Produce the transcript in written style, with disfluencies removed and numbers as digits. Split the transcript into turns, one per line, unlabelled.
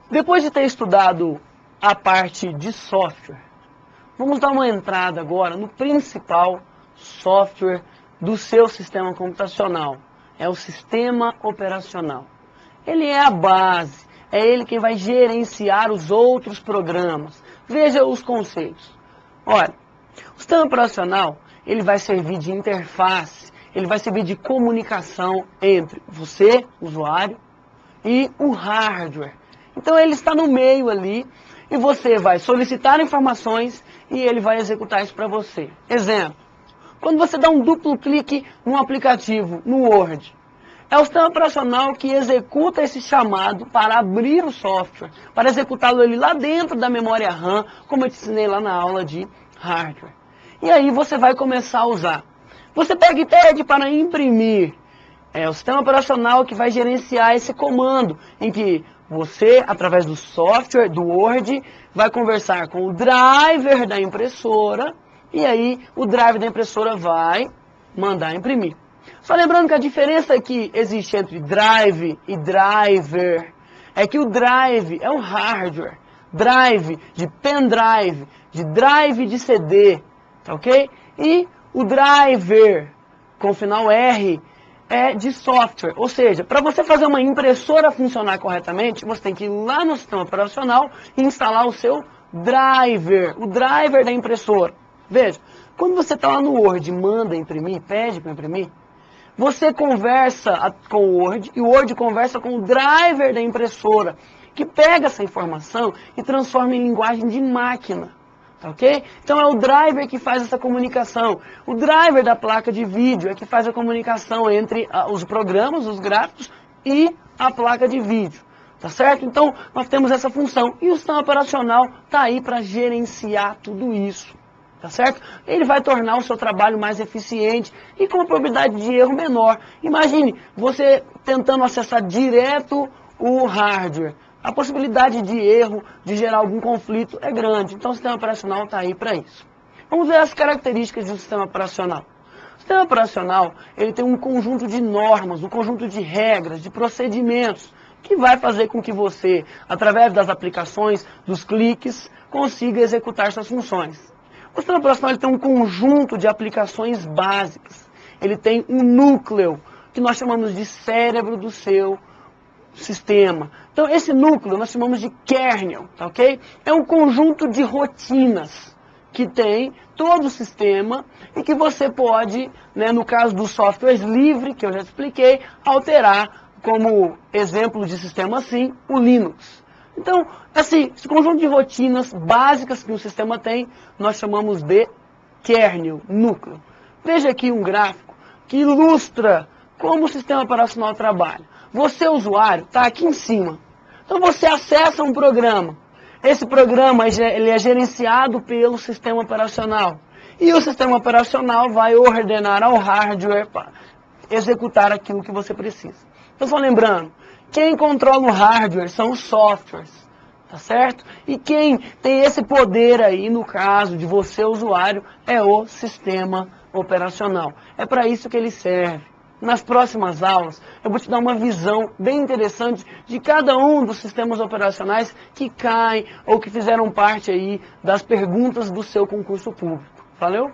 Depois de ter estudado a parte de software, vamos dar uma entrada agora no principal software do seu sistema computacional. É o sistema operacional. Ele é a base, é ele quem vai gerenciar os outros programas. Veja os conceitos. Olha, o sistema operacional, ele vai servir de interface, ele vai servir de comunicação entre você, usuário, e o hardware. Então ele está no meio ali e você vai solicitar informações e ele vai executar isso para você. Exemplo, quando você dá um duplo clique num aplicativo, no Word, é o sistema operacional que executa esse chamado para abrir o software, para executá-lo ali lá dentro da memória RAM, como eu te ensinei lá na aula de hardware. E aí você vai começar a usar. Você pega e pede para imprimir. É o sistema operacional que vai gerenciar esse comando, em que você, através do software, do Word, vai conversar com o driver da impressora, e aí o driver da impressora vai mandar imprimir. Só lembrando que a diferença que existe entre drive e driver é que o drive é um hardware, drive de pendrive, de drive de CD, tá ok? E o driver, com o final R, é de software, ou seja, para você fazer uma impressora funcionar corretamente, você tem que ir lá no sistema operacional e instalar o seu driver, o driver da impressora. Veja, quando você está lá no Word e manda imprimir, pede para imprimir, você conversa com o Word e o Word conversa com o driver da impressora, que pega essa informação e transforma em linguagem de máquina. Tá ok? Então é o driver que faz essa comunicação. O driver da placa de vídeo é que faz a comunicação entre os programas, os gráficos e a placa de vídeo. Tá certo? Então nós temos essa função. E o sistema operacional está aí para gerenciar tudo isso. Tá certo? Ele vai tornar o seu trabalho mais eficiente e com uma probabilidade de erro menor. Imagine você tentando acessar direto o hardware. A possibilidade de erro, de gerar algum conflito é grande. Então o sistema operacional está aí para isso. Vamos ver as características do sistema operacional. O sistema operacional ele tem um conjunto de normas, um conjunto de regras, de procedimentos, que vai fazer com que você, através das aplicações, dos cliques, consiga executar suas funções. O sistema operacional ele tem um conjunto de aplicações básicas. Ele tem um núcleo, que nós chamamos de cérebro do seu sistema. Então, esse núcleo nós chamamos de kernel, tá ok? É um conjunto de rotinas que tem todo o sistema e que você pode, né, no caso dos softwares livres, que eu já expliquei, alterar como exemplo de sistema assim, o Linux. Então, assim, esse conjunto de rotinas básicas que o sistema tem, nós chamamos de kernel, núcleo. Veja aqui um gráfico que ilustra como o sistema operacional trabalha. Você, usuário, está aqui em cima. Então você acessa um programa. Esse programa ele é gerenciado pelo sistema operacional. E o sistema operacional vai ordenar ao hardware para executar aquilo que você precisa. Então só lembrando, quem controla o hardware são os softwares, tá certo? E quem tem esse poder aí, no caso de você, usuário, é o sistema operacional. É para isso que ele serve. Nas próximas aulas, eu vou te dar uma visão bem interessante de cada um dos sistemas operacionais que caem ou que fizeram parte aí das perguntas do seu concurso público. Valeu?